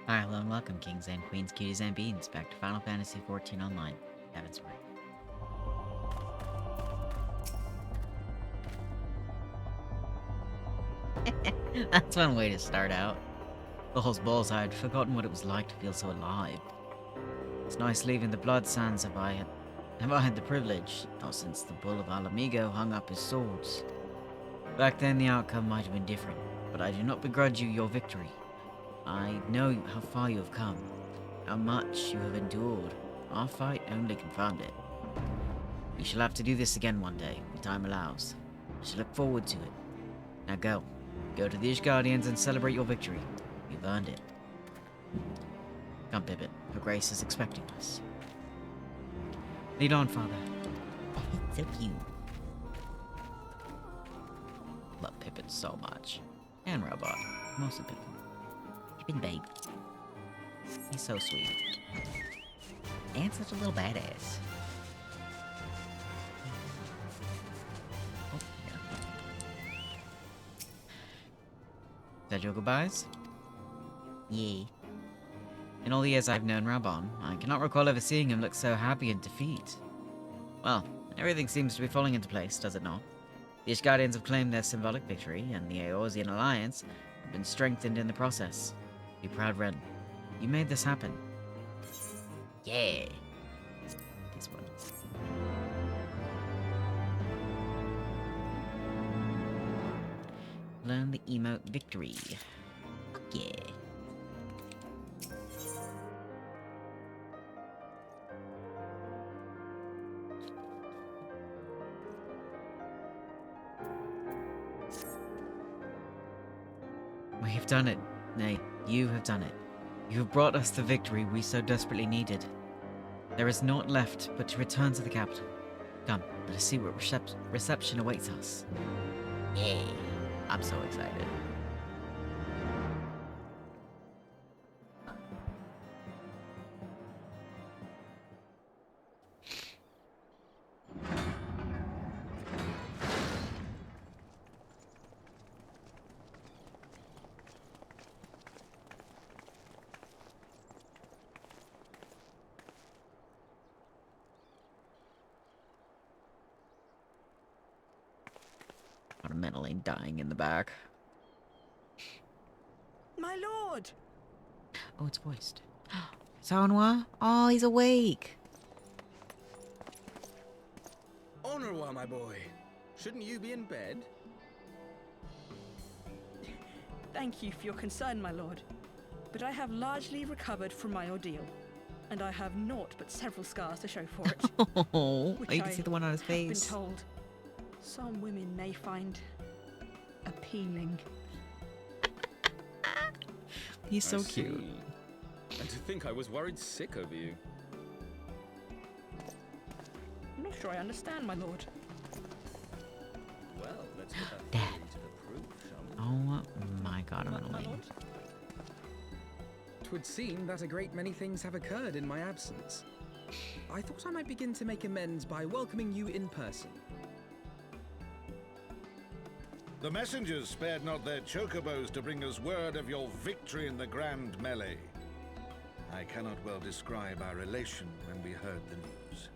Hi, hello, and welcome, kings and queens, cuties and beans, back to Final Fantasy XIV Online, Heavensward. That's one way to start out. Balls, I had forgotten what it was like to feel so alive. It's nice leaving the blood sands have I had the privilege, not since the bull of Alamigo hung up his swords. Back then the outcome might have been different, but I do not begrudge you your victory. I know how far you have come, how much you have endured. Our fight only confirmed it. We shall have to do this again one day, when time allows. I shall look forward to it. Now go. Go to the Guardians and celebrate your victory. You've earned it. Come, Pippin. Her Grace is expecting us. Lead on, Father. So cute. Love Pippin so much. And Robot. Mostly Pippin. Pippin, babe. He's so sweet. And such a little badass. Oh, yeah. Is that your goodbyes? Yay. In all the years I've known Rabon, I cannot recall ever seeing him look so happy in defeat. Well, everything seems to be falling into place, does it not? The Ishgardians have claimed their symbolic victory, and the Eorzean alliance have been strengthened in the process. Be proud, Ren. You made this happen. Yeah. This one. Learn the emote victory. Fuck yeah. We have done it. Nay, you have done it. You have brought us the victory we so desperately needed. There is naught left but to return to the capital. Come, let us see what reception awaits us. Yay. I'm so excited. Fundamentally dying in the back. My lord! Oh, it's voiced. Sawanwa? Oh, he's awake. Honorwa, my boy. Shouldn't you be in bed? Thank you for your concern, my lord. But I have largely recovered from my ordeal, and I have naught but several scars to show for it. Oh, Which you can see the one on his have been face. told some women may find appealing. He's so I cute. see. And to think I was worried sick over you. I'm not sure I understand, my lord. Well, let's put that Dad. theory to the proof, shall we? Oh my god, I'm My gonna leave. lord? 'Twould seem that a great many things have occurred in my absence. I thought I might begin to make amends by welcoming you in person. The messengers spared not their chocobos to bring us word of your victory in the grand melee. I cannot well describe our elation when we heard the news.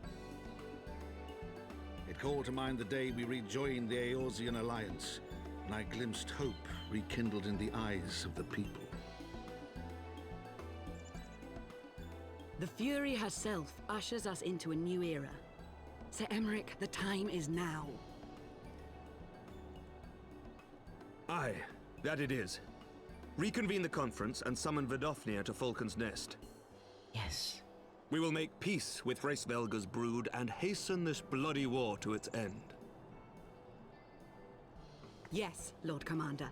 It called to mind the day we rejoined the Eorzean alliance, and I glimpsed hope rekindled in the eyes of the people. The Fury herself ushers us into a new era. Sir Emmerich, the time is now. Aye, that it is. Reconvene the conference and summon Vidofnir to Falcon's Nest. Yes. We will make peace with Hraesvelga's brood and hasten this bloody war to its end. Yes, Lord Commander.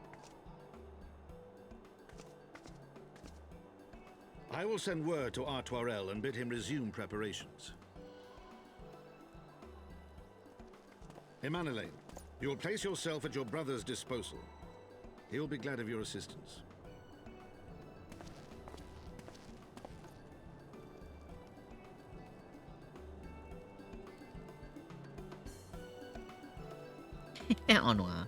I will send word to Artoirel and bid him resume preparations. Emanelaine, you will place yourself at your brother's disposal. He will be glad of your assistance. Onwa.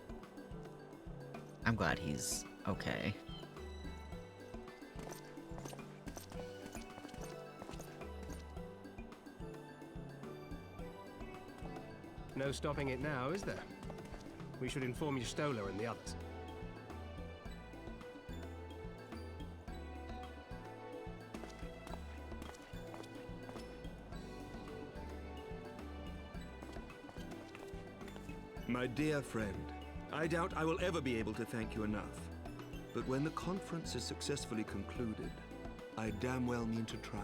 I'm glad he's okay. No stopping it now, is there? We should inform Stola and the others. My dear friend, I doubt I will ever be able to thank you enough. But when the conference is successfully concluded, I damn well mean to try.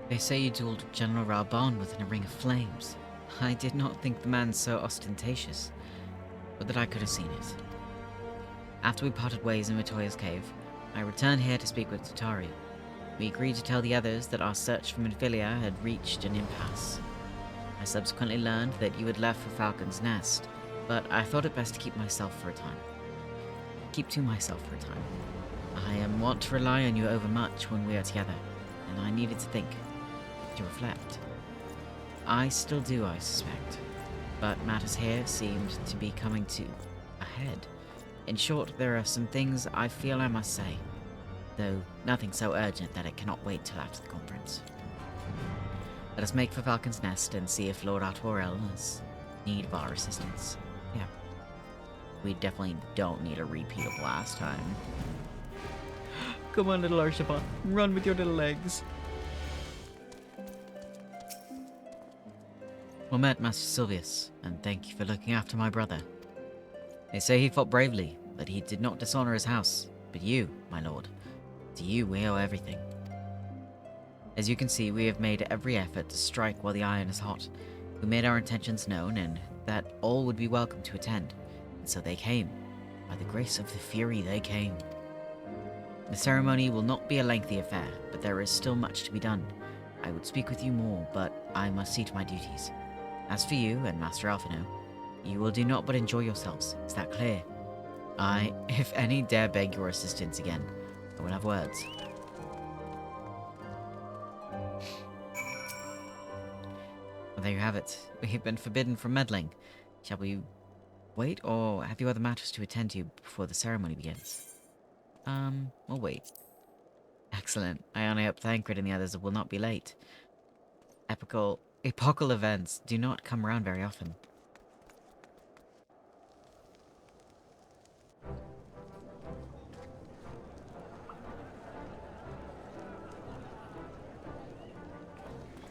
They say you dueled General Raban within a ring of flames. I did not think the man so ostentatious, but that I could have seen it. After we parted ways in Matoya's cave, I returned here to speak with Tatari. We agreed to tell the others that our search for Midvillia had reached an impasse. I subsequently learned that you had left for Falcon's Nest, but I thought it best to keep myself for a time. Keep to myself for a time. I am wont to rely on you overmuch when we are together, and I needed to think, to reflect. I still do, I suspect, but matters here seemed to be coming to a head. In short, there are some things I feel I must say, though nothing so urgent that it cannot wait till after the conference. Let us make for Falcon's Nest and see if Lord Artorel has need of our assistance. Yeah. We definitely don't need a repeat of last time. Come on, little Arshapa. Run with your little legs. Well met, Master Silvius, and thank you for looking after my brother. They say he fought bravely, but he did not dishonor his house. But you, my lord, to you we owe everything. As you can see, we have made every effort to strike while the iron is hot. We made our intentions known, and that all would be welcome to attend. And so they came. By the grace of the Fury, they came. The ceremony will not be a lengthy affair, but there is still much to be done. I would speak with you more, but I must see to my duties. As for you and Master Alphino, you will do naught but enjoy yourselves. Is that clear? I, if any, dare beg your assistance again. I will have words. Well, there you have it. We have been forbidden from meddling. Shall we wait, or have you other matters to attend to before the ceremony begins? We'll wait. Excellent. I only hope Thancred and the others will not be late. Epochal events do not come around very often.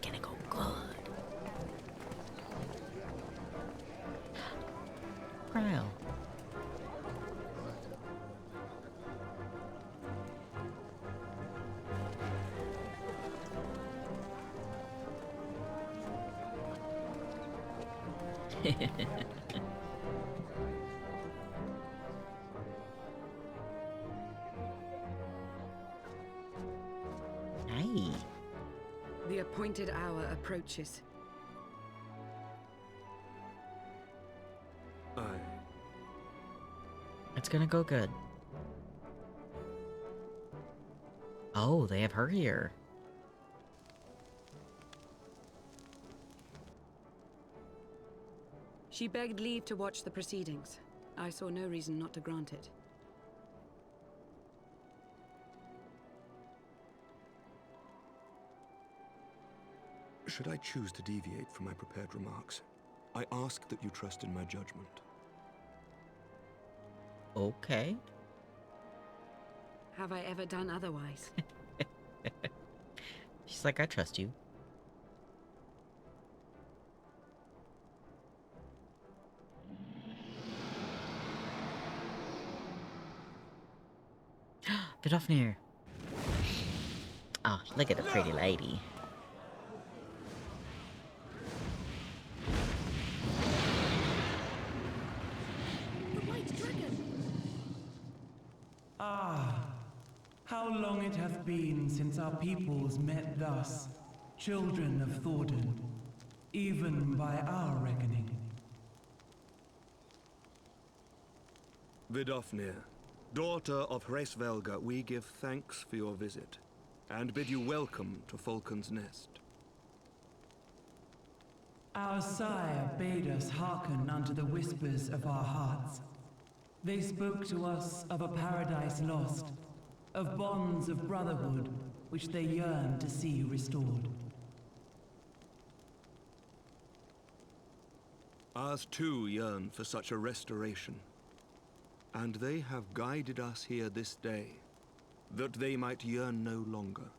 Gonna go good. Grail. Hey. The appointed hour approaches. Aye. It's gonna go good. Oh, they have her here. She begged leave to watch the proceedings. I saw no reason not to grant it. Should I choose to deviate from my prepared remarks, I ask that you trust in my judgment. Okay. Have I ever done otherwise? She's like, I trust you. Vidofnir. Oh, look at the pretty lady. Ah, how long it hath been since our peoples met thus, children of Thordan, even by our reckoning. Vidofnir, Daughter of Hraesvelga, we give thanks for your visit, and bid you welcome to Falcon's Nest. Our sire bade us hearken unto the whispers of our hearts. They spoke to us of a paradise lost, of bonds of brotherhood which they yearned to see restored. Ours too yearn for such a restoration, and they have guided us here this day, that they might yearn no longer.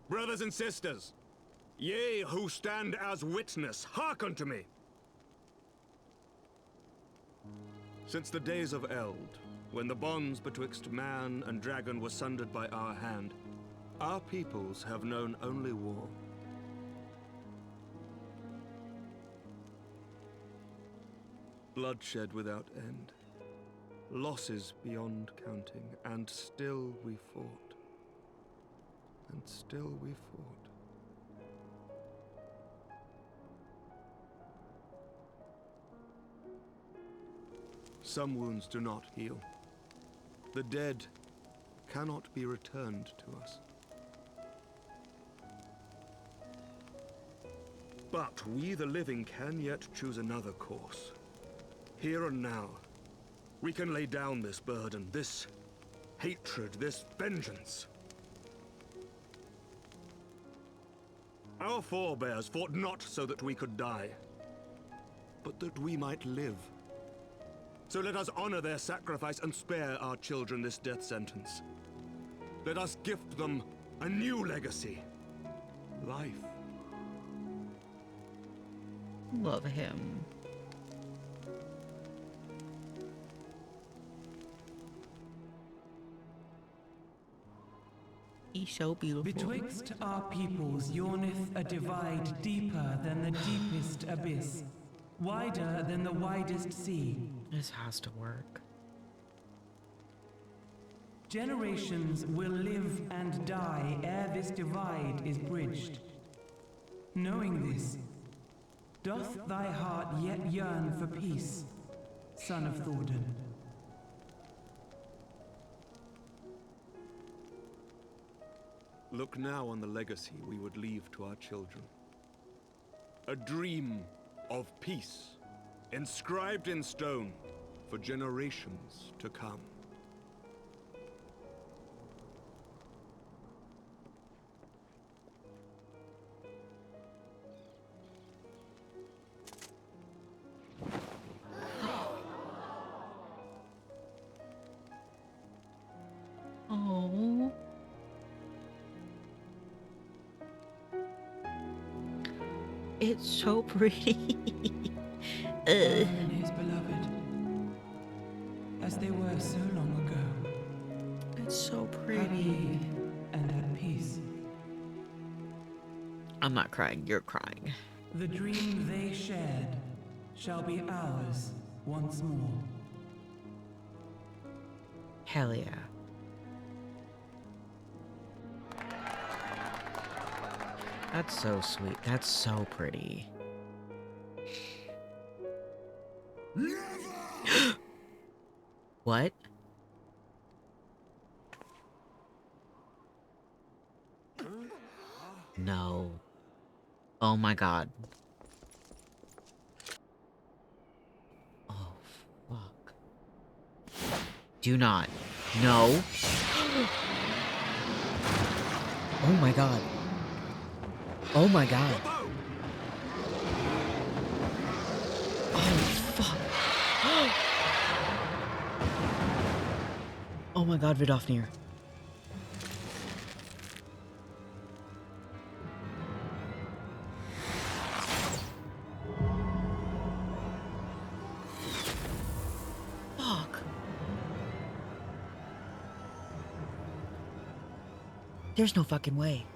Brothers and sisters, ye who stand as witness, hearken to me. Since the days of Eld, when the bonds betwixt man and dragon were sundered by our hand, our peoples have known only war. Bloodshed without end, losses beyond counting, and still we fought. And still we fought. Some wounds do not heal. The dead cannot be returned to us. But we, the living, can yet choose another course. Here and now, we can lay down this burden, this hatred, this vengeance. Our forebears fought not so that we could die, but that we might live. So let us honor their sacrifice and spare our children this death sentence. Let us gift them a new legacy. Life. Love him. He's so beautiful. Betwixt our peoples yawneth a divide deeper than the deepest abyss, wider than the widest sea. This has to work. Generations will live and die ere this divide is bridged. Knowing this, doth thy heart yet yearn for peace, son of Thordan? Look now on the legacy we would leave to our children. A dream of peace, inscribed in stone for generations to come. Oh. It's so pretty. And his beloved, as they were so long ago. It's so pretty. Happy and at peace. I'm not crying, you're crying. The dream they shared shall be ours once more. Hell yeah. That's so sweet. That's so pretty. What? No. Oh my god. Oh, fuck. Do not. No. Oh my god. Oh my god. Oh fuck. Oh my god, Vidofnir. Fuck. There's no fucking way.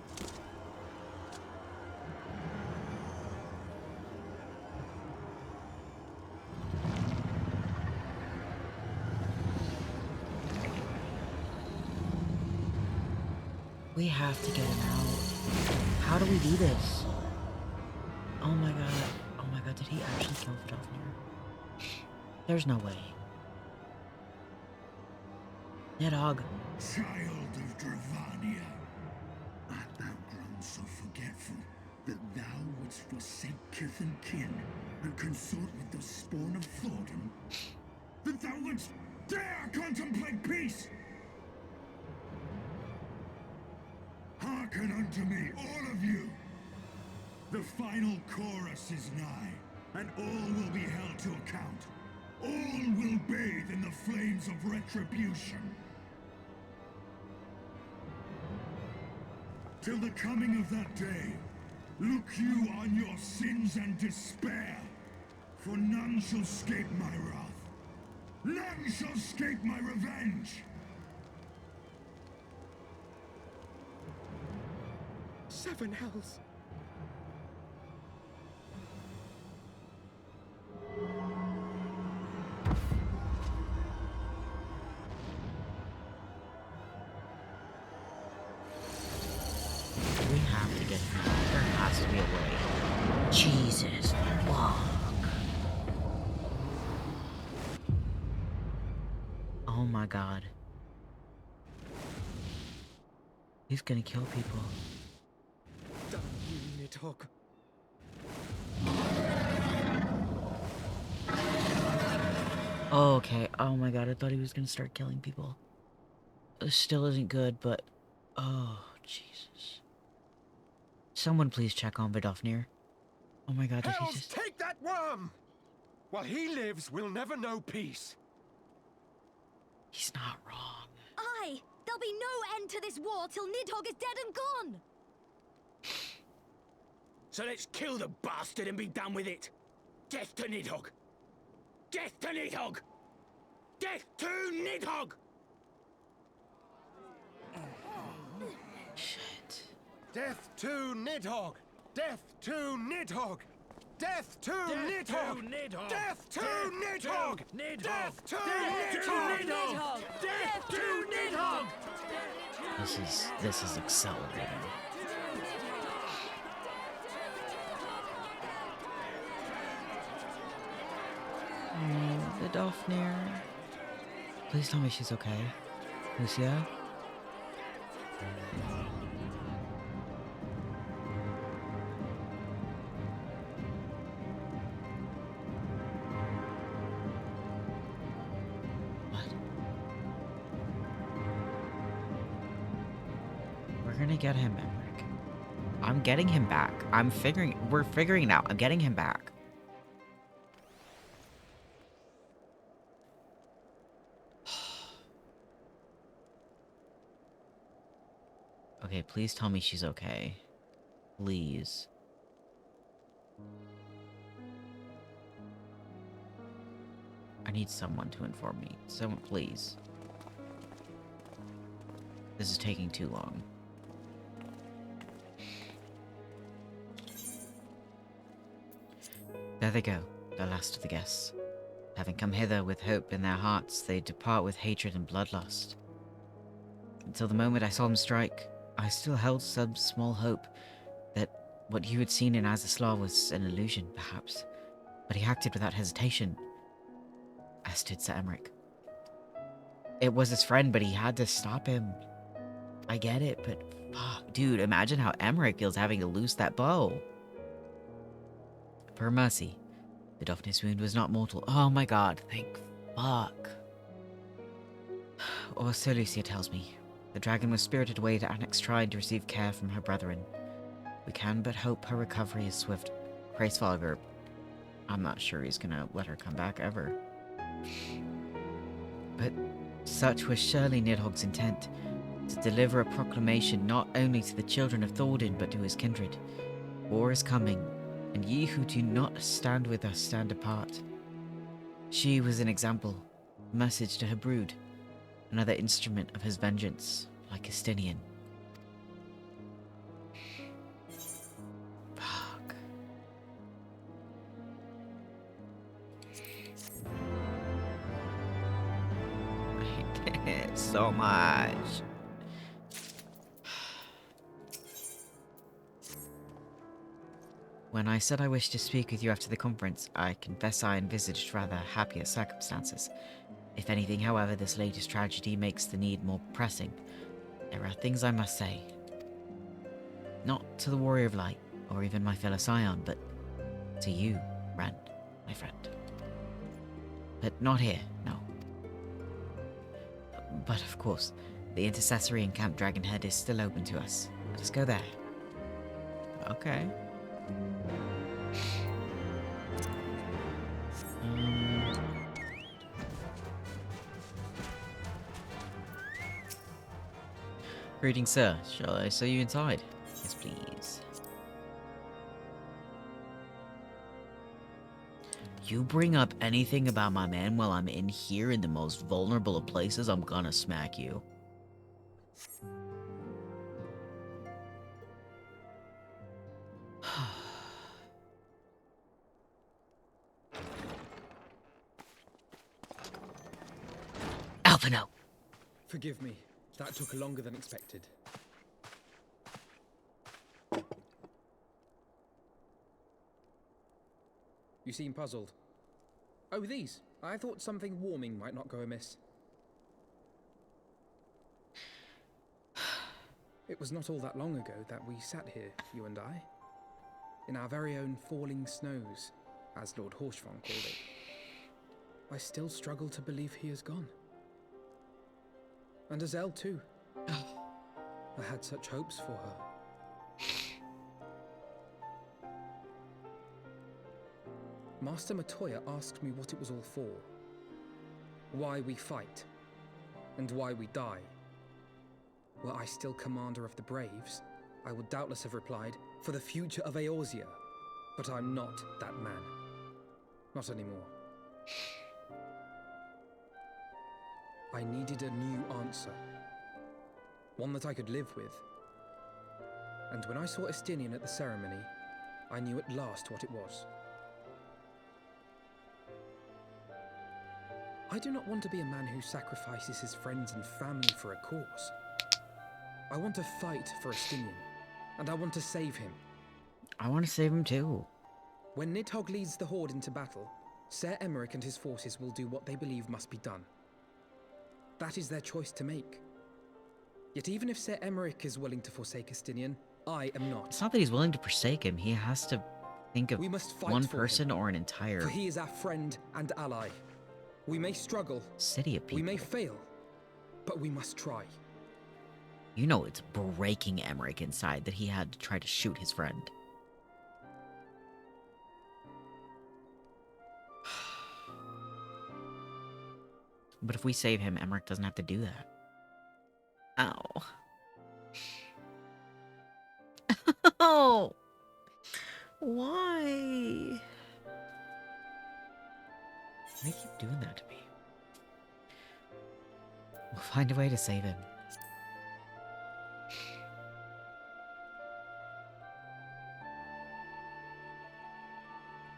We have to get him out. How do we do this? Oh my god. Oh my god, did he actually kill Vidofnir? There's no way. Nidhogg. Child of Dravania, art thou grown so forgetful that thou wouldst forsake kith and kin and consort with the spawn of Thornton? That thou wouldst dare contemplate peace? Hearken unto me, all of you! The final chorus is nigh, and all will be held to account. All will bathe in the flames of retribution. Till the coming of that day, look you on your sins and despair, for none shall escape my wrath. None shall escape my revenge! Seven hells. We have to get him out. There has to be a way. Jesus. Fuck. Oh my god. He's gonna kill people. Damn you, Nidhogg. Oh, okay. Oh my god, I thought he was gonna start killing people. This still isn't good, but... Oh, Jesus. Someone please check on Vidofnir. Oh my god, did he Hells, just... take that worm! While he lives, we'll never know peace. He's not wrong. Aye! There'll be no end to this war till Nidhogg is dead and gone! So let's kill the bastard and be done with it. Death to Nidhogg! Death to Nidhogg! Death to Nidhogg! Shit. Death to Nidhogg! Death to Nidhogg! Death to Nidhogg! Death to Nidhogg! Death to Nidhogg! Death to Nidhogg! This is accelerating. Oh, Vidofnir. Please tell me she's okay. Lucia? What? We're gonna get him, Emmerich. I'm getting him back. We're figuring it out. I'm getting him back. Okay, please tell me she's okay. Please. I need someone to inform me. Someone, please. This is taking too long. There they go, the last of the guests. Having come hither with hope in their hearts, they depart with hatred and bloodlust. Until the moment I saw him strike, I still held some small hope that what you had seen in Azaslaw was an illusion, perhaps. But he acted without hesitation, as did Sir Emmerich. It was his friend, but he had to stop him. I get it, but fuck, dude, imagine how Emmerich feels having to loose that bow. For mercy, Vidofnir's wound was not mortal. Oh my god, thank fuck. Or so Lucia tells me. The dragon was spirited away to Annex Shrine to receive care from her brethren. We can but hope her recovery is swift. Hraesvalgr, I'm not sure he's gonna let her come back ever. But such was surely Nidhogg's intent, to deliver a proclamation not only to the children of Thornton but to his kindred. War is coming, and ye who do not stand with us stand apart. She was an example, a message to her brood. Another instrument of his vengeance, like Estinian. Fuck. I hate it so much. When I said I wished to speak with you after the conference, I confess I envisaged rather happier circumstances. If anything, however, this latest tragedy makes the need more pressing. There are things I must say. Not to the Warrior of Light, or even my fellow Scion, but to you, Ren, my friend. But not here, no. But of course, the intercessory in Camp Dragonhead is still open to us. Let us go there. Okay. Greetings, sir. Shall I show you inside? Yes, please. You bring up anything about my man while I'm in here in the most vulnerable of places, I'm gonna smack you. Alpha, no! Forgive me. That took longer than expected. You seem puzzled. Oh, these. I thought something warming might not go amiss. It was not all that long ago that we sat here, you and I, in our very own falling snows, as Lord Horshvon called it. I still struggle to believe he is gone. And Azelle too. I had such hopes for her. Master Matoya asked me what it was all for. Why we fight. And why we die. Were I still commander of the Braves, I would doubtless have replied, for the future of Eorzea. But I'm not that man. Not anymore. I needed a new answer. One that I could live with. And when I saw Estinian at the ceremony, I knew at last what it was. I do not want to be a man who sacrifices his friends and family for a cause. I want to fight for Estinian, and I want to save him. I want to save him too. When Nidhogg leads the Horde into battle, Ser Emeric and his forces will do what they believe must be done. That is their choice to make. Yet even if Ser Emeric is willing to forsake Estinian, I am not. It's not that he's willing to forsake him, he has to think of We must fight one for person him, or an entire for he is our friend and ally. We may struggle, city of people. we may fail, but we must try. You know it's breaking Emeric inside that he had to try to shoot his friend. But if we save him, Emeric doesn't have to do that. Ow. Oh! Why? Why keep doing that to me? We'll find a way to save him.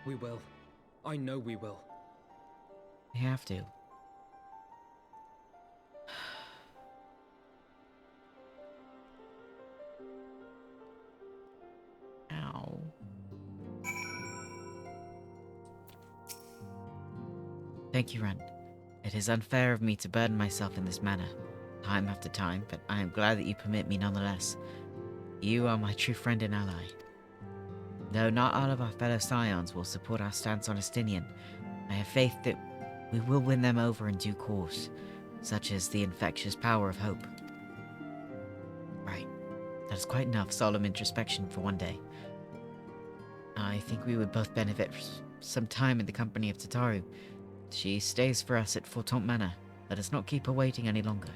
We will. I know we will. We have to. Ow. Thank you, Ren. It is unfair of me to burden myself in this manner, time after time, but I am glad that you permit me nonetheless. You are my true friend and ally. Though not all of our fellow Scions will support our stance on Estinian, I have faith that we will win them over in due course, such as the infectious power of hope. Right. That is quite enough solemn introspection for one day. I think we would both benefit from some time in the company of Tataru. She stays for us at Fortont Manor. Let us not keep her waiting any longer.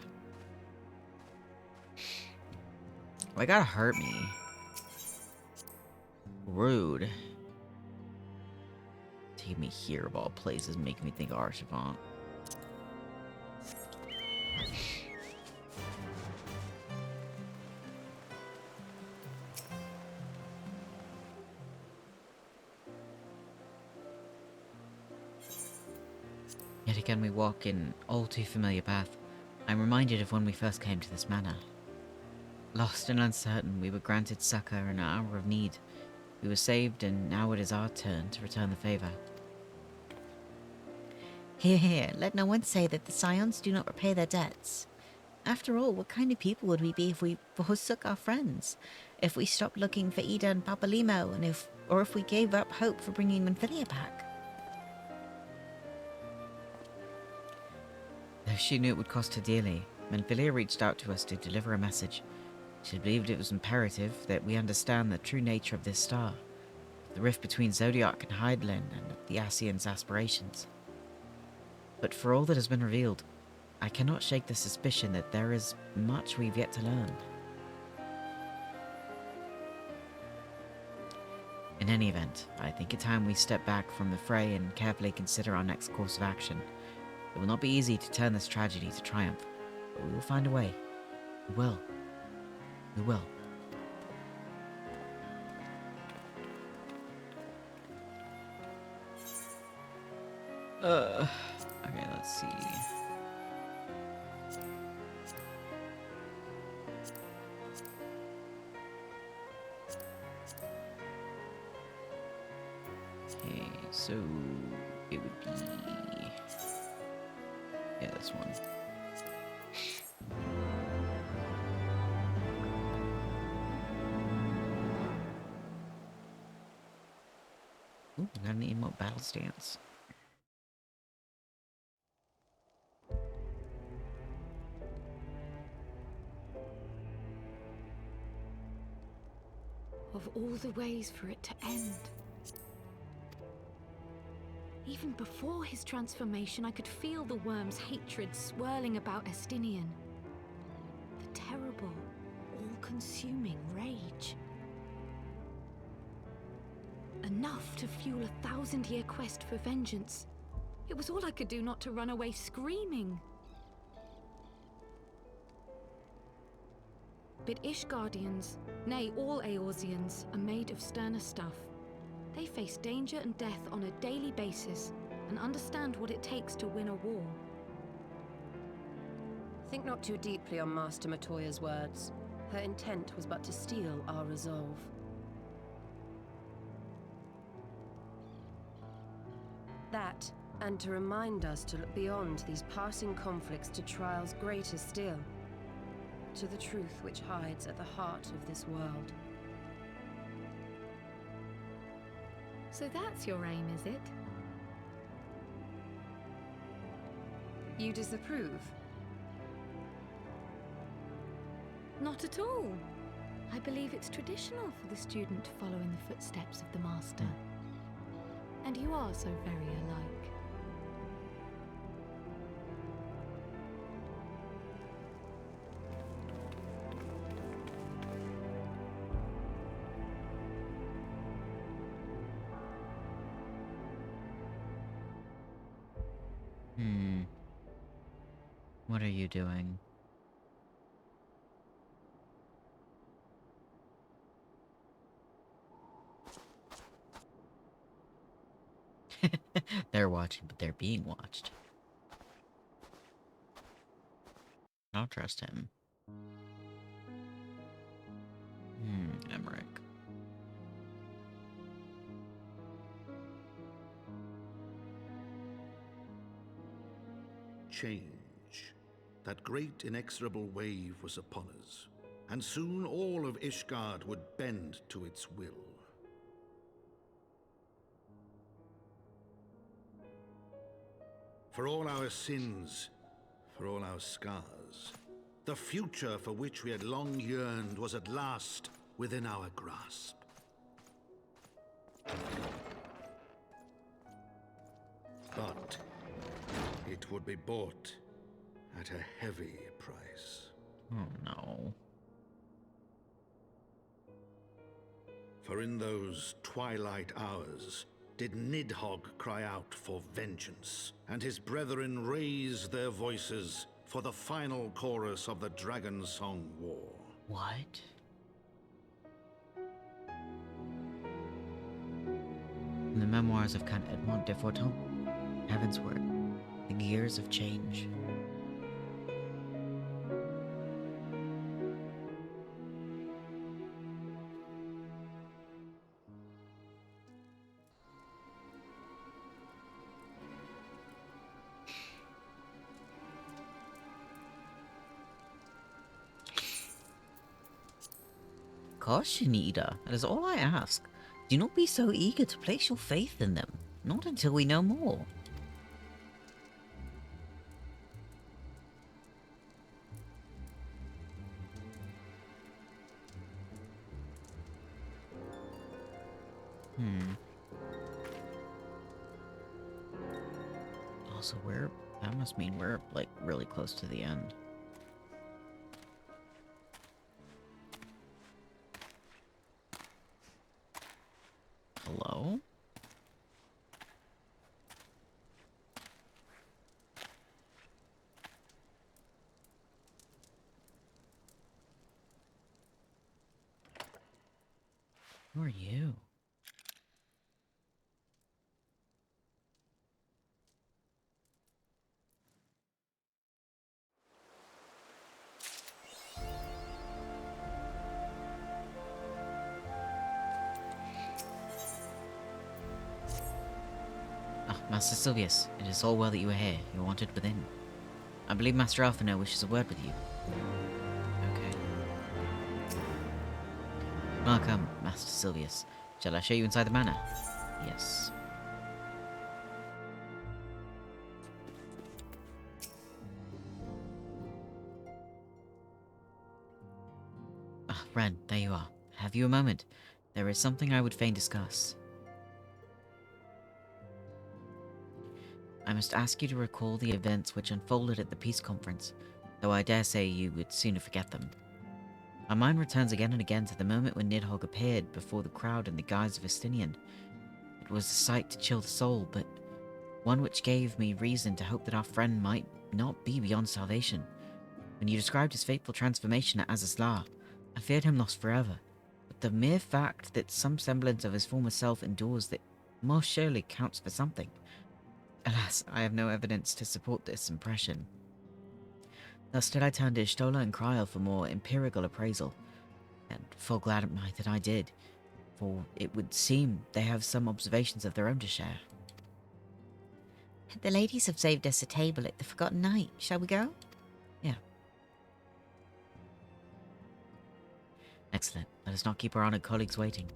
Why gotta hurt me? Rude. Take me here of all places, making me think of Archivant. Yet again we walk in all too familiar path. I'm reminded of when we first came to this manor. Lost and uncertain, we were granted succor in our hour of need. We were saved, and now it is our turn to return the favor. Hear, hear. Let no one say that the Scions do not repay their debts. After all, what kind of people would we be if we forsook our friends? If we stopped looking for Ida and Papalimo, and if we gave up hope for bringing Manfilia back? Though she knew it would cost her dearly, Manfilia reached out to us to deliver a message. She believed it was imperative that we understand the true nature of this star, the rift between Zodiac and Hydaelyn, and the Ascians' aspirations. But for all that has been revealed, I cannot shake the suspicion that there is much we've yet to learn. In any event, I think it's time we step back from the fray and carefully consider our next course of action. It will not be easy to turn this tragedy to triumph, but we will find a way. We will. We will. Okay, let's see. Okay, so it would be... yeah, this one. Ooh, got an emote battle stance. Of all the ways for it to end. Even before his transformation, I could feel the worm's hatred swirling about Estinian. The terrible, all-consuming rage. Enough to fuel a 1,000-year quest for vengeance. It was all I could do not to run away screaming. But Ishgardians, nay, all Eorzeans, are made of sterner stuff. They face danger and death on a daily basis, and understand what it takes to win a war. Think not too deeply on Master Matoya's words. Her intent was but to steal our resolve. That, and to remind us to look beyond these passing conflicts to trials greater still. To the truth which hides at the heart of this world. So that's your aim, is it? You disapprove? Not at all. I believe it's traditional for the student to follow in the footsteps of the master. And you are so very alike. What are you doing? They're watching, but they're being watched. I don't trust him. Emmerich. Change. That great inexorable wave was upon us, and soon all of Ishgard would bend to its will. For all our sins, for all our scars, the future for which we had long yearned was at last within our grasp. But it would be bought at a heavy price. Oh no. For in those twilight hours did Nidhogg cry out for vengeance, and his brethren raise their voices for the final chorus of the Dragon Song War. What? In the memoirs of Count Edmond de Forton, Heavensward, the gears of change. caution, Ida. That is all I ask. Do not be so eager to place your faith in them. Not until we know more. Also, that must mean we're, like, really close to the end. Hello? Who are you? Ah, Master Silvius, it is all well that you are here. You are wanted within. I believe Master Alphino wishes a word with you. Okay. Welcome, Master Silvius. Shall I show you inside the manor? Yes. Ah, Ren, there you are. Have you a moment? There is something I would fain discuss. I must ask you to recall the events which unfolded at the peace conference, though I dare say you would sooner forget them. My mind returns again and again to the moment when Nidhogg appeared before the crowd in the guise of Estinian. It was a sight to chill the soul, but one which gave me reason to hope that our friend might not be beyond salvation. When you described his fateful transformation at Azazlar, I feared him lost forever, but the mere fact that some semblance of his former self endures that most surely counts for something. Alas, I have no evidence to support this impression. Thus did I turn to Ishtola and Kryl for more empirical appraisal, and full glad am I that I did, for it would seem they have some observations of their own to share. The ladies have saved us a table at the Forgotten Night. Shall we go? Yeah. Excellent. Let us not keep our honoured colleagues waiting.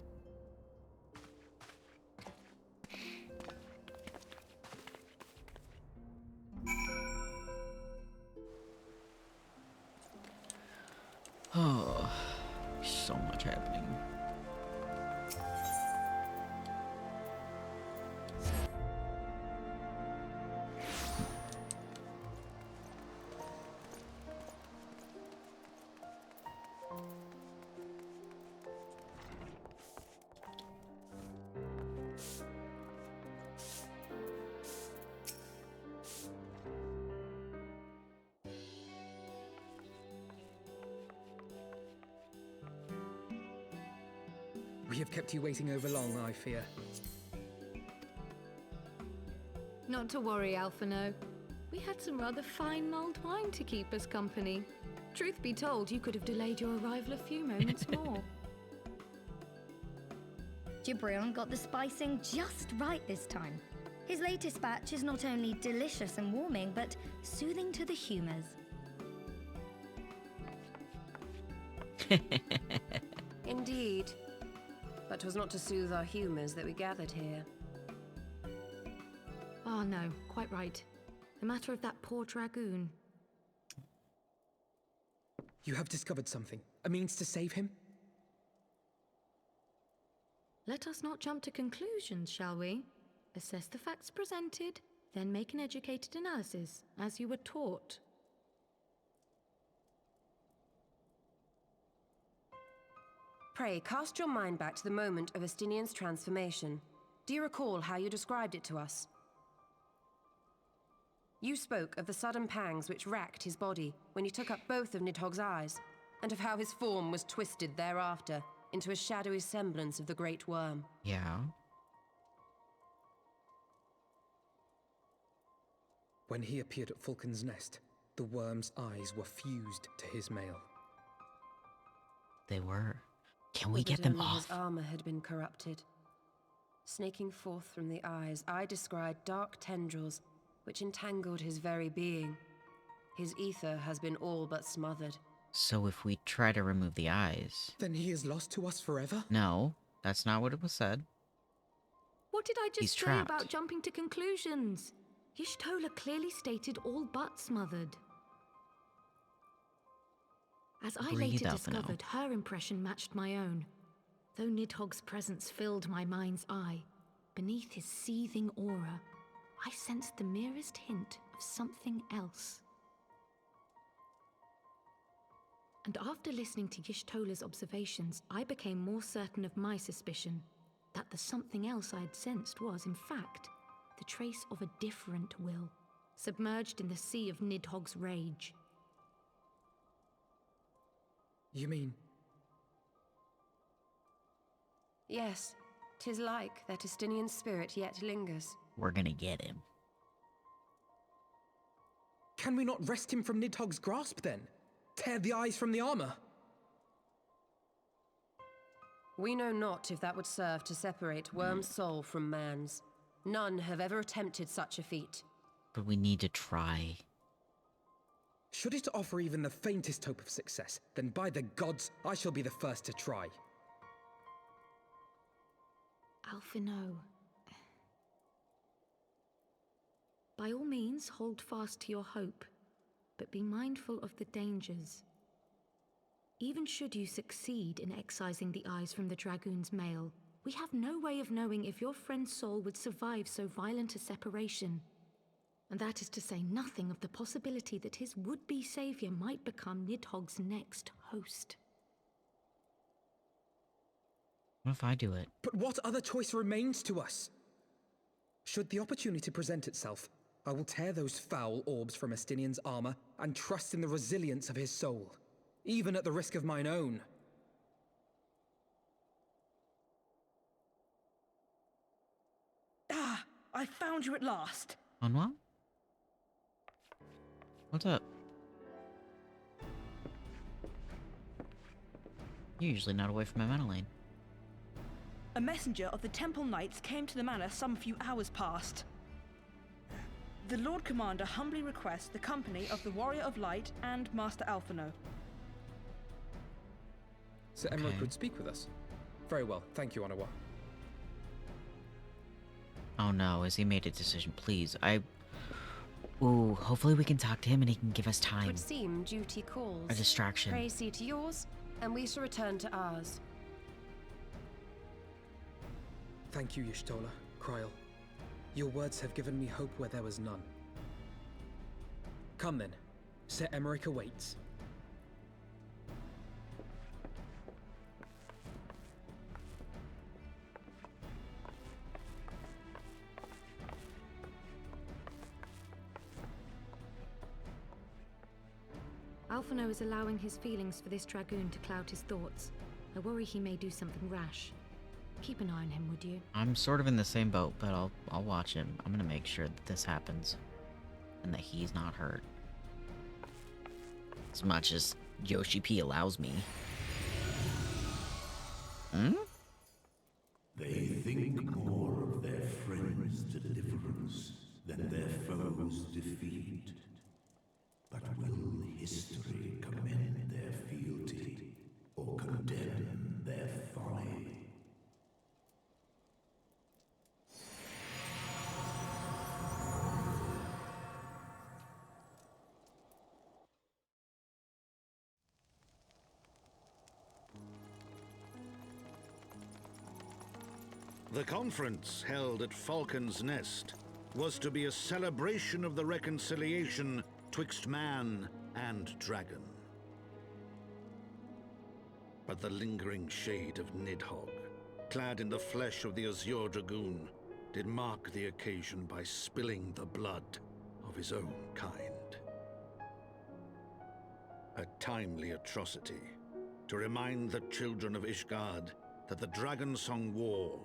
Oh, so much happening. We have kept you waiting over long, I fear. Not to worry, Alphino. We had some rather fine mulled wine to keep us company. Truth be told, you could have delayed your arrival a few moments more. Gibrion got the spicing just right this time. His latest batch is not only delicious and warming, but soothing to the humours. Indeed. But 'twas not to soothe our humours that we gathered here. Ah, no, quite right. The matter of that poor dragoon. You have discovered something. A means to save him? Let us not jump to conclusions, shall we? Assess the facts presented, then make an educated analysis, as you were taught. Pray, cast your mind back to the moment of Estinian's transformation. Do you recall how you described it to us? You spoke of the sudden pangs which racked his body when you took up both of Nidhogg's eyes, and of how his form was twisted thereafter into a shadowy semblance of the Great Worm. Yeah. When he appeared at Falcon's Nest, the worm's eyes were fused to his mail. They were. Can we Would get that them only off? His armor had been corrupted. Snaking forth from the eyes, I descried dark tendrils which entangled his very being. His ether has been all but smothered. So if we try to remove the eyes... Then he is lost to us forever? No, that's not what it was said. What did I He's just say trapped. about jumping to conclusions? Y'shtola clearly stated all but smothered. As I Breathe, later Alphino. discovered, her impression matched my own. Though Nidhogg's presence filled my mind's eye, beneath his seething aura, I sensed the merest hint of something else. And after listening to Y'shtola's observations, I became more certain of my suspicion that the something else I had sensed was, in fact, the trace of a different will, submerged in the sea of Nidhogg's rage. You mean... Yes, 'tis like that Estinian spirit yet lingers. We're gonna get him. Can we not wrest him from Nidhogg's grasp, then? Tear the eyes from the armor? We know not if that would serve to separate Worm's soul from man's. None have ever attempted such a feat. But we need to try. Should it offer even the faintest hope of success, then by the gods, I shall be the first to try. Alphino. By all means, hold fast to your hope, but be mindful of the dangers. Even should you succeed in excising the eyes from the Dragoon's mail, we have no way of knowing if your friend's soul would survive so violent a separation. And that is to say nothing of the possibility that his would-be savior might become Nidhogg's next host. What if I do it? But what other choice remains to us? Should the opportunity present itself, I will tear those foul orbs from Estinian's armor and trust in the resilience of his soul, even at the risk of mine own. Ah, I found you at last. On what? What's up? You're usually not away from my mana lane. A messenger of the Temple Knights came to the manor some few hours past. The Lord Commander humbly requests the company of the Warrior of Light and Master Alphino. Sir Emmerich would speak with us. Very well, thank you, Anawa. Oh no, has he made a decision? Please, Ooh, hopefully we can talk to him and he can give us time. Would seem duty calls. A distraction. Pray see to yours, and we shall return to ours. Thank you, Y'shtola, Kryl. Your words have given me hope where there was none. Come then, Sir Emmerich awaits. Alphino is allowing his feelings for this Dragoon to cloud his thoughts. I worry he may do something rash. Keep an eye on him, would you? I'm sort of in the same boat, but I'll watch him. I'm gonna make sure that this happens. And that he's not hurt. As much as Yoshi P allows me. Hmm? They think more of their friends' deliverance than their foes' defeat. But will history commend their fealty or condemn their folly? The conference held at Falcon's Nest was to be a celebration of the reconciliation twixt man and dragon. But the lingering shade of Nidhogg, clad in the flesh of the Azure Dragoon, did mark the occasion by spilling the blood of his own kind. A timely atrocity to remind the children of Ishgard that the Dragonsong War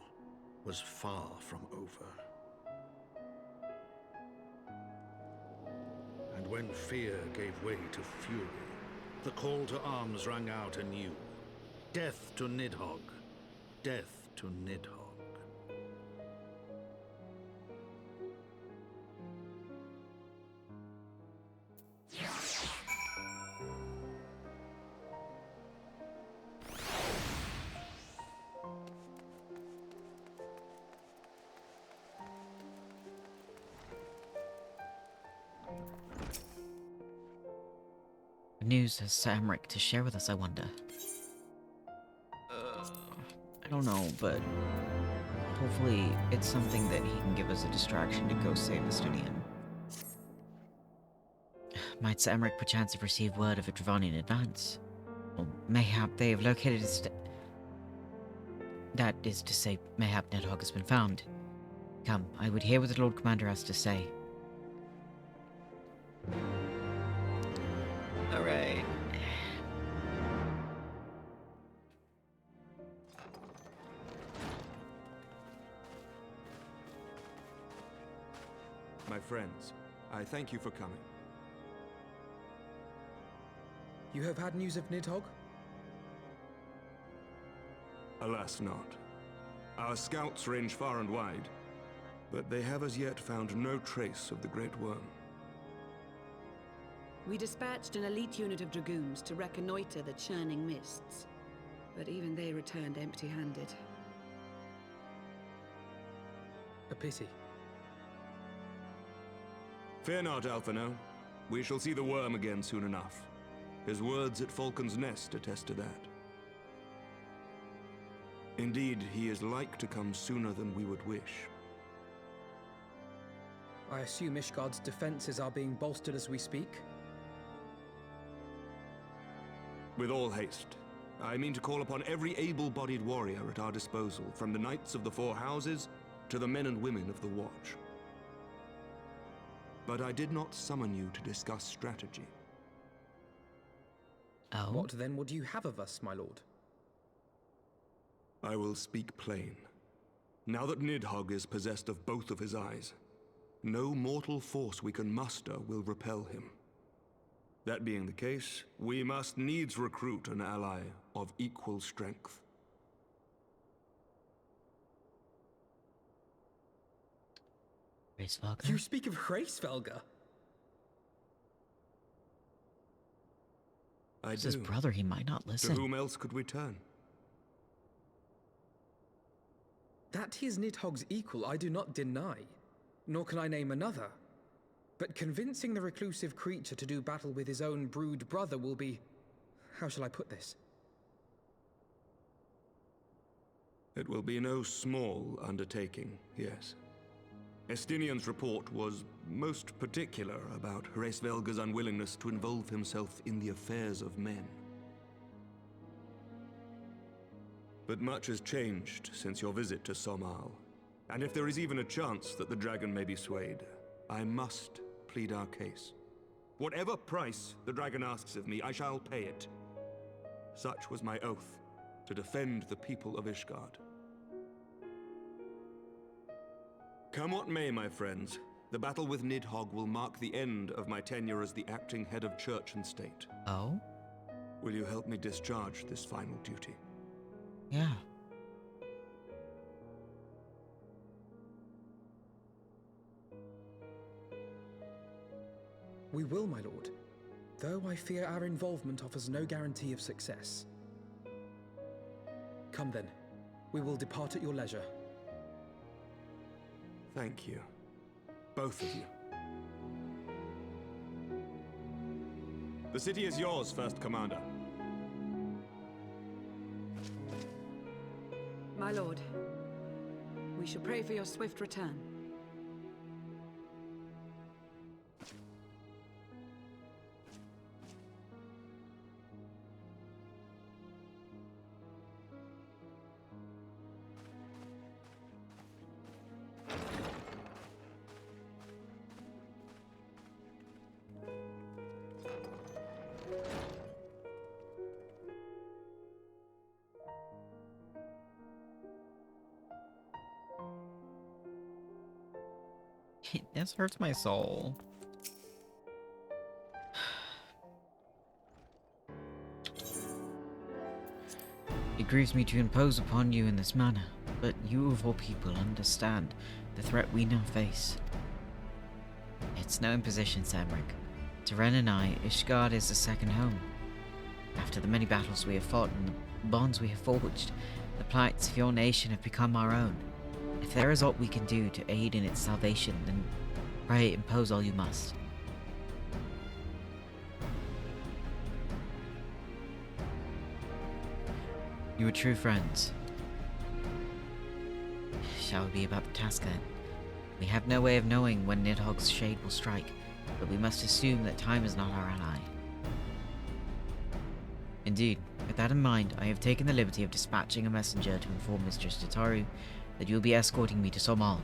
was far from over. And when fear gave way to fury, the call to arms rang out anew. Death to Nidhogg! Death to Nidhogg! news has Sir Emmerich to share with us, I wonder? I don't know, but hopefully it's something that he can give us a distraction to go save Estinian. Might Sir Emmerich perchance have received word of a Dravanian advance? Or mayhap they have located that is to say, mayhap Nidhogg has been found. Come, I would hear what the Lord Commander has to say. Alright. My friends, I thank you for coming. You have had news of Nidhogg? Alas not. Our scouts range far and wide, but they have as yet found no trace of the Great Worm. We dispatched an elite unit of dragoons to reconnoiter the churning mists, but even they returned empty-handed. A pity. Fear not, Alphino. We shall see the worm again soon enough. His words at Falcon's Nest attest to that. Indeed, he is like to come sooner than we would wish. I assume Ishgard's defenses are being bolstered as we speak? With all haste. I mean to call upon every able-bodied warrior at our disposal, from the Knights of the Four Houses to the men and women of the Watch. But I did not summon you to discuss strategy. Oh? What then would you have of us, my lord? I will speak plain. Now that Nidhogg is possessed of both of his eyes, no mortal force we can muster will repel him. That being the case, we must needs recruit an ally of equal strength. Hraesvelgr? You speak of Hraesvelgr? I It's do. his brother, he might not listen. To whom else could we turn? That he is Nidhogg's equal, I do not deny, nor can I name another. But convincing the reclusive creature to do battle with his own brood brother will be... how shall I put this? It will be no small undertaking, yes. Estinian's report was most particular about Hraesvelgr's unwillingness to involve himself in the affairs of men. But much has changed since your visit to Somal, and if there is even a chance that the dragon may be swayed, I must plead our case. Whatever price the dragon asks of me, I shall pay it. Such was my oath, to defend the people of Ishgard. Come what may, my friends, the battle with Nidhogg will mark the end of my tenure as the acting head of church and state. Oh? Will you help me discharge this final duty? Yeah. We will, my lord, though I fear our involvement offers no guarantee of success. Come then, we will depart at your leisure. Thank you. Both of you. The city is yours, First Commander. My lord, we shall pray for your swift return. This hurts my soul. It grieves me to impose upon you in this manner, but you of all people understand the threat we now face. It's no imposition, Samric. To Ren and I, Ishgard is a second home. After the many battles we have fought and the bonds we have forged, the plights of your nation have become our own. If there is aught we can do to aid in its salvation, then pray impose all you must. You are true friends. Shall we be about the task then? We have no way of knowing when Nidhogg's shade will strike, but we must assume that time is not our ally. Indeed, with that in mind, I have taken the liberty of dispatching a messenger to inform Mistress Tataru that you will be escorting me to Somal.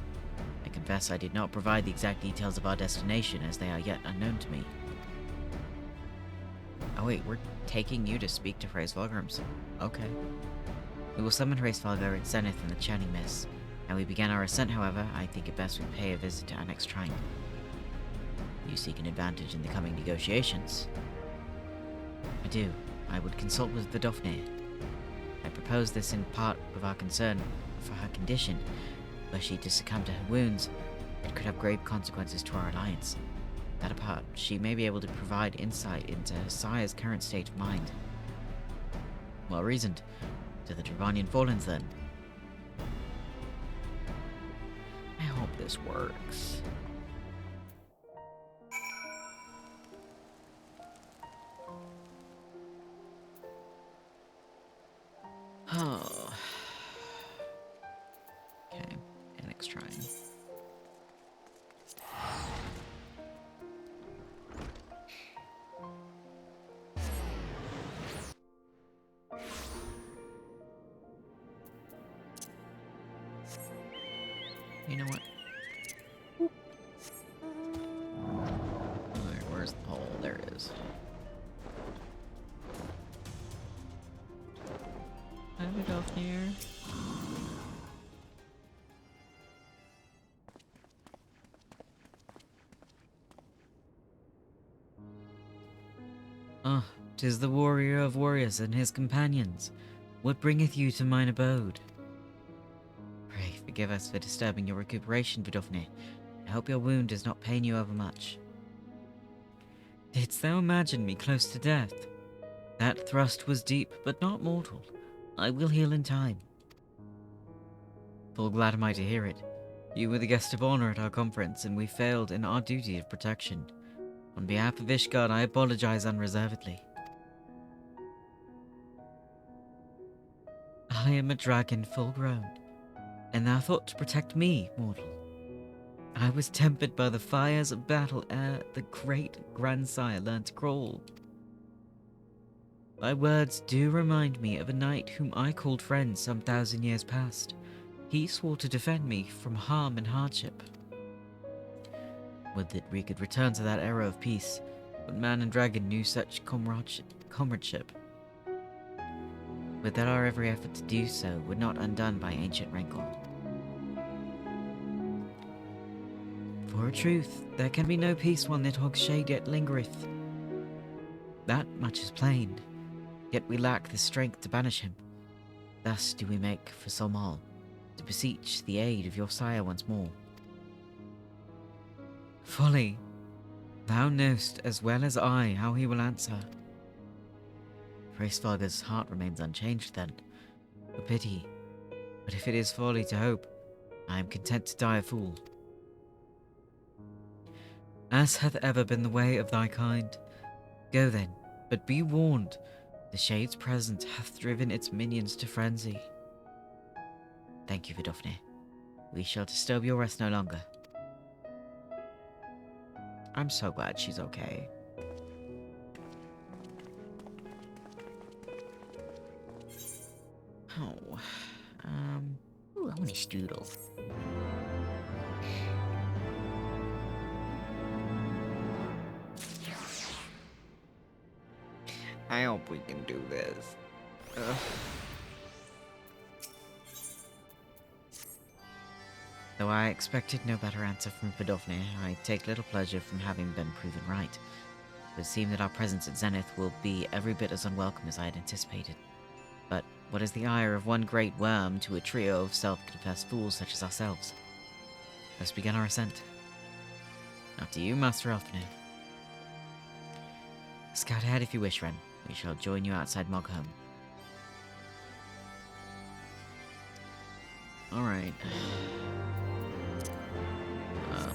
I confess I did not provide the exact details of our destination, as they are yet unknown to me. Oh wait, we're taking you to speak to Hraesvalgrim. Okay. We will summon Hraesvalgr at Zenith in the Channing Mist. Now we began our ascent, however, I think it best we pay a visit to Annex Trine. You seek an advantage in the coming negotiations? I do. I would consult with Vidofnir. I propose this in part of our concern for her condition. Were she to succumb to her wounds, it could have grave consequences to our alliance. That apart, she may be able to provide insight into her sire's current state of mind. Well reasoned. To the Dravanian Fallens, then. I hope this works. Oh. Okay, Annex Trine. You know what? Alright, where's the hole? There it is. Have it off here. Ah, 'tis the warrior of warriors and his companions. What bringeth you to mine abode? Pray forgive us for disturbing your recuperation, Vidofnir. I hope your wound does not pain you overmuch. Didst thou imagine me close to death? That thrust was deep, but not mortal. I will heal in time. Full glad am I to hear it. You were the guest of honor at our conference, and we failed in our duty of protection. On behalf of Ishgard, I apologize unreservedly. I am a dragon full grown, and thou thought to protect me, mortal. I was tempered by the fires of battle ere the great grandsire learned to crawl. Thy words do remind me of a knight whom I called friend some 1,000 years past. He swore to defend me from harm and hardship. Would that we could return to that era of peace, when man and dragon knew such comradeship. Would that our every effort to do so were not undone by ancient rancor. For a truth, there can be no peace while Nidhogg's shade yet lingereth. That much is plain, yet we lack the strength to banish him. Thus do we make for Somal, to beseech the aid of your sire once more. Folly, thou knowst as well as I how he will answer. Hraesvalgr's heart remains unchanged then. A pity, but if it is folly to hope, I am content to die a fool. As hath ever been the way of thy kind. Go then, but be warned, the Shade's presence hath driven its minions to frenzy. Thank you, Vidofnir. We shall disturb your rest no longer. I'm so glad she's okay. Oh, ooh, I want a strudel. I hope we can do this. Though I expected no better answer from Vidofnir, I take little pleasure from having been proven right. It would seem that our presence at Zenith will be every bit as unwelcome as I had anticipated. But what is the ire of one great worm to a trio of self-confessed fools such as ourselves? Let's begin our ascent. After you, Master Elfnir. Scout ahead if you wish, Ren. We shall join you outside Mogholm. Alright.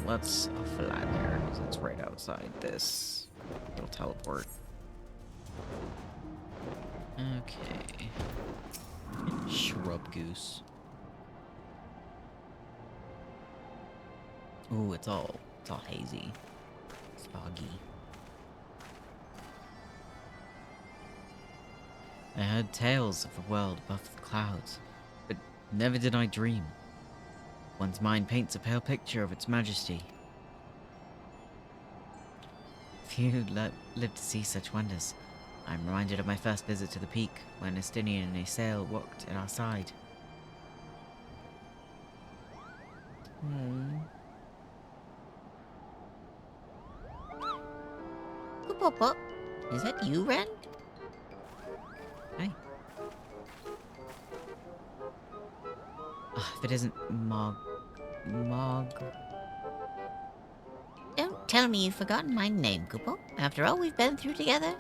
Let's fly there, because it's right outside this. It'll teleport. Okay. Shrub goose. Ooh, it's all hazy. It's foggy. I heard tales of a world above the clouds, but never did I dream. One's mind paints a pale picture of its majesty. Few live to see such wonders. I'm reminded of my first visit to the peak, when Estinian and Asael walked at our side. Pop, is that you, Ren? Hey. If it isn't Mog... Don't tell me you've forgotten my name, Kupo. After all we've been through together.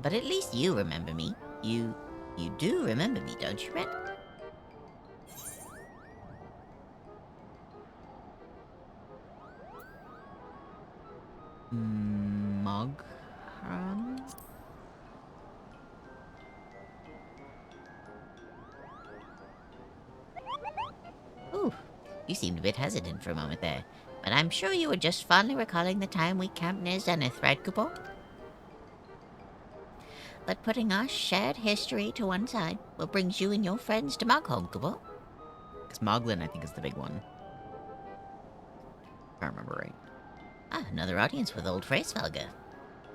But at least you remember me. You do remember me, don't you, Ren? Mog? Ooh, you seemed a bit hesitant for a moment there. But I'm sure you were just fondly recalling the time we camped near Zenith, right, Kupo? But putting our shared history to one side, what brings you and your friends to Mogholm, Kupo? Because Moglin, I think, is the big one. If I remember right. Ah, another audience with old Freysfelger.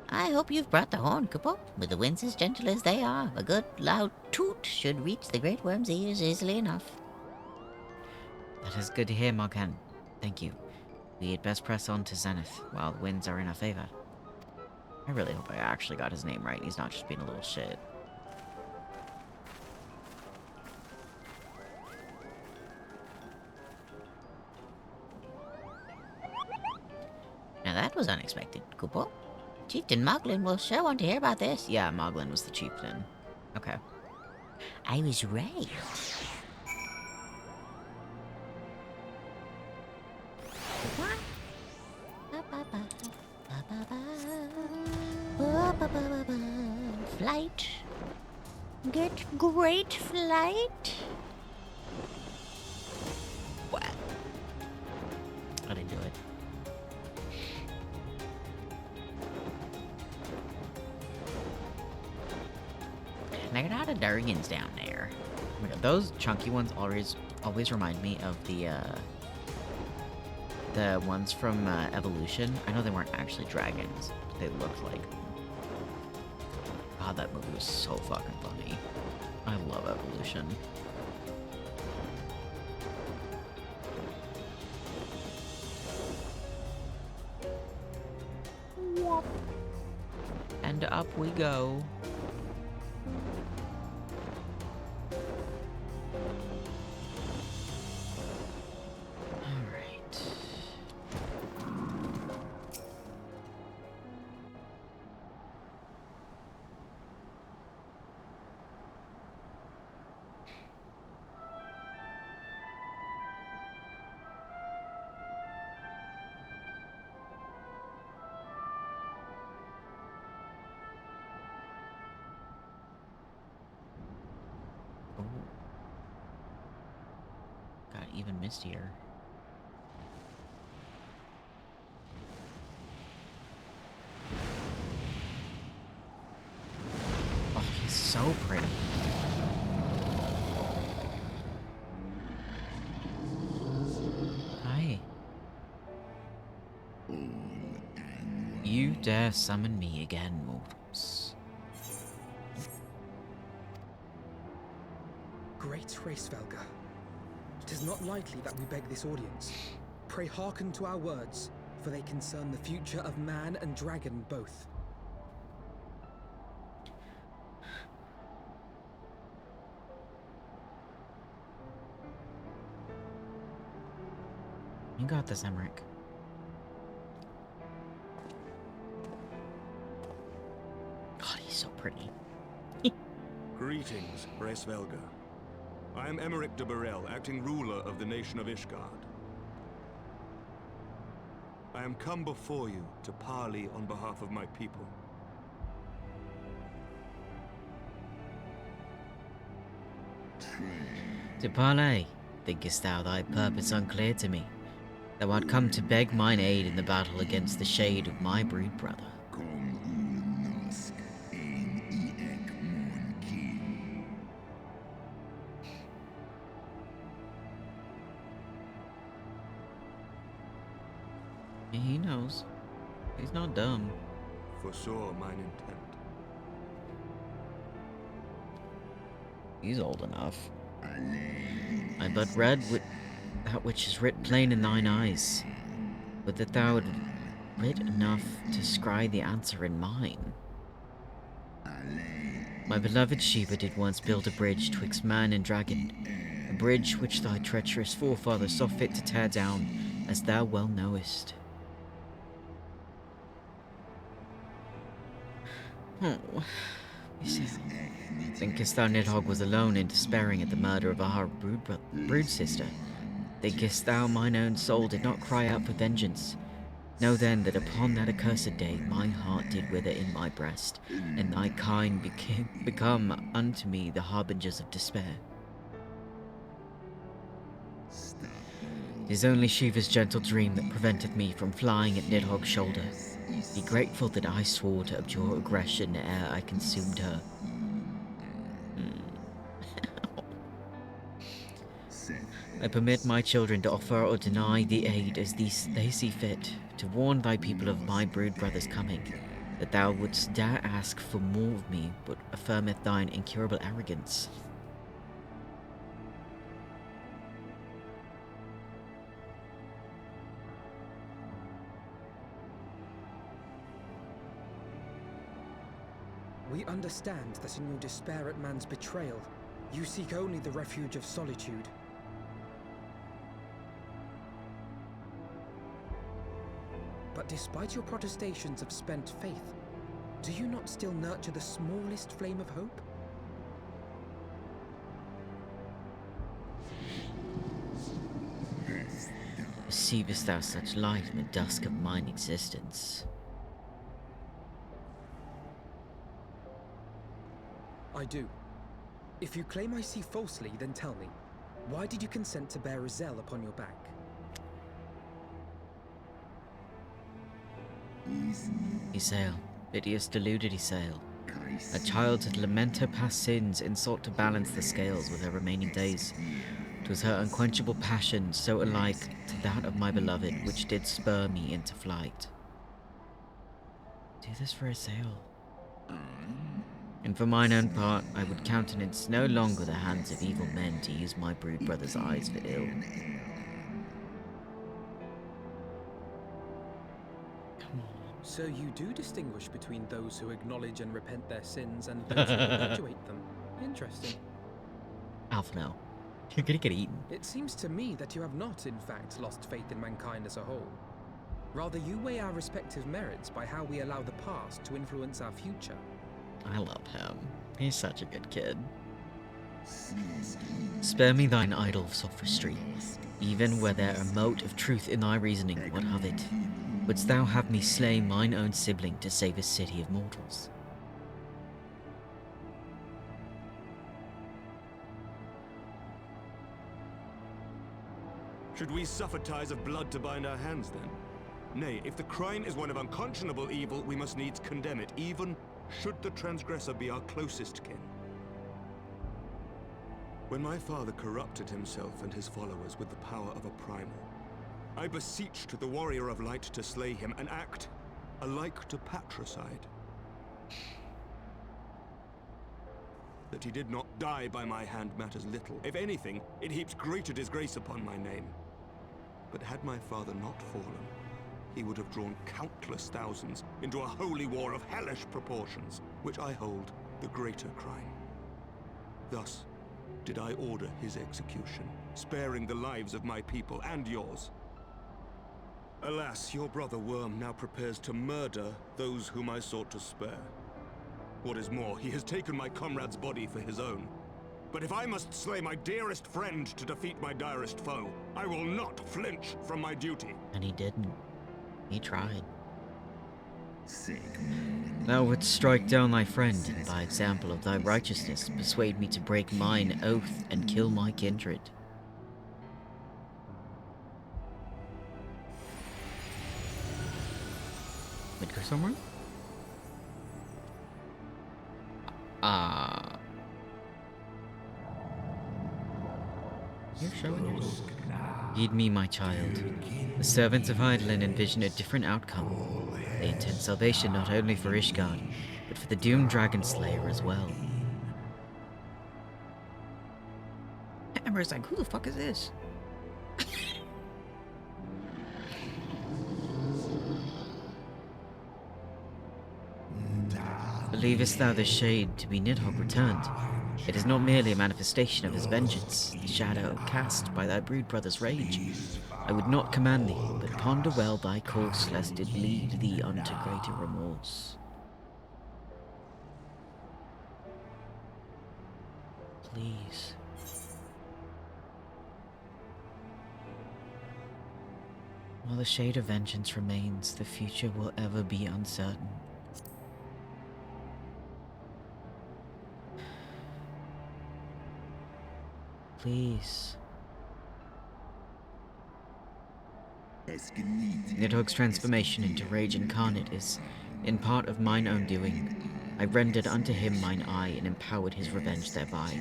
I hope you've brought the horn, Kupo. With the winds as gentle as they are, a good loud toot should reach the Great Worm's ears easily enough. That is good to hear, Moghan. Thank you. We had best press on to Zenith while the winds are in our favor. I really hope I actually got his name right. He's not just being a little shit. Now that was unexpected, Kupo. Chieftain Moglin will sure want to hear about this. Yeah, Moglin was the chieftain. Okay. I was right. Flight. Get great flight. What? I didn't do it. And I got a lot of Durgans down there. Oh my god, those chunky ones always remind me of the ones from Evolution. I know they weren't actually dragons, but they looked like them. God, that movie was so fucking funny. I love Evolution. And up we go. Got even mistier. Oh, he's so pretty. Hi. You dare summon me again, mortals. Great Freysfelger. It is not lightly that we beg this audience. Pray hearken to our words, for they concern the future of man and dragon both. You got this, Emmerich. God, he's so pretty. Greetings, Freysfelger. I am Emmerich de Burrell, acting ruler of the nation of Ishgard. I am come before you to parley on behalf of my people. To parley, thinkest thou thy purpose unclear to me? Thou art come to beg mine aid in the battle against the shade of my brood brother. He knows. He's not dumb. Foresaw mine intent. He's old enough. I but read that which is writ plain in thine eyes. Would that thou had writ enough to scry the answer in mine. My beloved Shiva did once build a bridge twixt man and dragon, a bridge which thy treacherous forefather saw fit to tear down, as thou well knowest. Oh, thinkest thou Nidhogg was alone in despairing at the murder of our brood sister? Thinkest thou mine own soul did not cry out for vengeance? Know then that upon that accursed day my heart did wither in my breast, and thy kind become unto me the harbingers of despair. 'Tis only Shiva's gentle dream that preventeth me from flying at Nidhogg's shoulder. Be grateful that I swore to abjure aggression ere I consumed her. I permit my children to offer or deny thee aid as they see fit, to warn thy people of my brood brother's coming, that thou wouldst dare ask for more of me, but affirmeth thine incurable arrogance. We understand that in your despair at man's betrayal, you seek only the refuge of solitude. But despite your protestations of spent faith, do you not still nurture the smallest flame of hope? Perceivest thou such light in the dusk of mine existence? I do. If you claim I see falsely, then tell me, why did you consent to bear a Zell upon your back? Eorzea, piteous deluded Eorzea. A child had lament her past sins and sought to balance the scales with her remaining days. 'Twas her unquenchable passion, so alike to that of my beloved, which did spur me into flight. Do this for Eorzea. And for mine own part, I would countenance no longer the hands of evil men to use my brood brother's eyes for ill. So you do distinguish between those who acknowledge and repent their sins and those who perpetuate them. Interesting. Alphino, you're gonna get eaten. It seems to me that you have not, in fact, lost faith in mankind as a whole. Rather, you weigh our respective merits by how we allow the past to influence our future. I love him. He's such a good kid. Spare me thine idle sophistry. Even were there a mote of truth in thy reasoning, what of it? Wouldst thou have me slay mine own sibling to save a city of mortals? Should we suffer ties of blood to bind our hands, then? Nay, if the crime is one of unconscionable evil, we must needs condemn it, even should the transgressor be our closest kin. When my father corrupted himself and his followers with the power of a primal, I beseeched the warrior of light to slay him, an act alike to patricide. That he did not die by my hand matters little. If anything, it heaps greater disgrace upon my name. But had my father not fallen, he would have drawn countless thousands into a holy war of hellish proportions, which I hold the greater crime. Thus did I order his execution, sparing the lives of my people and yours. Alas, your brother Worm now prepares to murder those whom I sought to spare. What is more, he has taken my comrade's body for his own. But if I must slay my dearest friend to defeat my direst foe, I will not flinch from my duty. And he didn't. He tried. Thou wouldst strike down thy friend, and by example of thy righteousness persuade me to break mine oath and kill my kindred. We'd go somewhere? You're showing it. Heed me, my child. The servants of Hydaelyn envision a different outcome. They intend salvation not only for Ishgard, but for the doomed Dragon Slayer as well. Emmer's like, who the fuck is this? Believest thou the shade to be Nidhogg returned? It is not merely a manifestation of his vengeance, the shadow cast by thy brood brother's rage. I would not command thee, but ponder well thy course, lest it lead thee unto greater remorse. Please. While the shade of vengeance remains, the future will ever be uncertain. Please. Nidhogg's transformation into Rage Incarnate is, in part, of mine own doing. I rendered unto him mine eye and empowered his revenge thereby.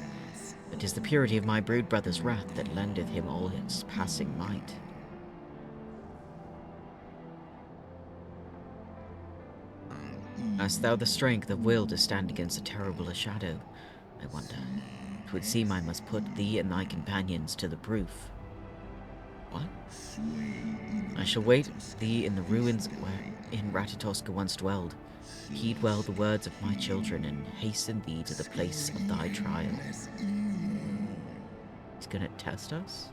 But 'tis the purity of my brood brother's wrath that lendeth him all his passing might. Hast thou the strength of will to stand against a terrible shadow? I wonder. 'Twould seem I must put thee and thy companions to the proof. What? I shall wait thee in the ruins wherein Ratatoska once dwelled. Heed well the words of my children and hasten thee to the place of thy trial. He's gonna test us?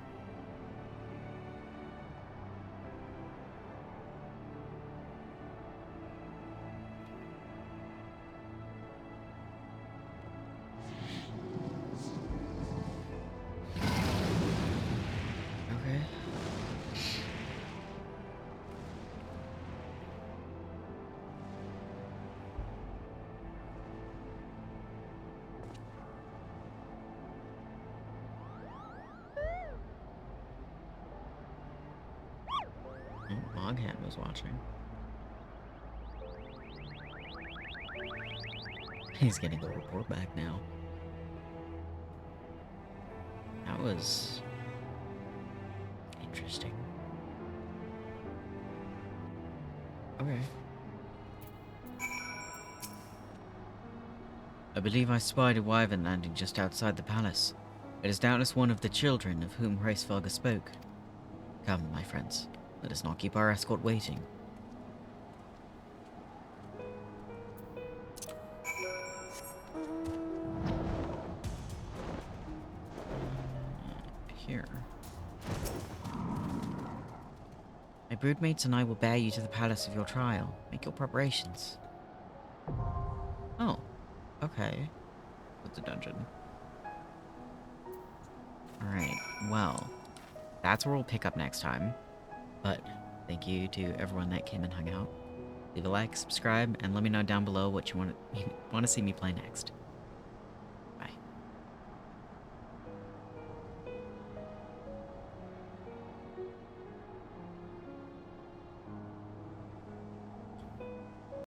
Moghat was watching. He's getting the report back now. That was interesting. Okay. I believe I spied a wyvern landing just outside the palace. It is doubtless one of the children of whom Hraesvelga spoke. Come, my friends. Let us not keep our escort waiting. Here. My broodmates and I will bear you to the palace of your trial. Make your preparations. Oh. Okay. What's a dungeon? Alright, well. That's where we'll pick up next time. But thank you to everyone that came and hung out. Leave a like, subscribe, and let me know down below what you want to see me play next.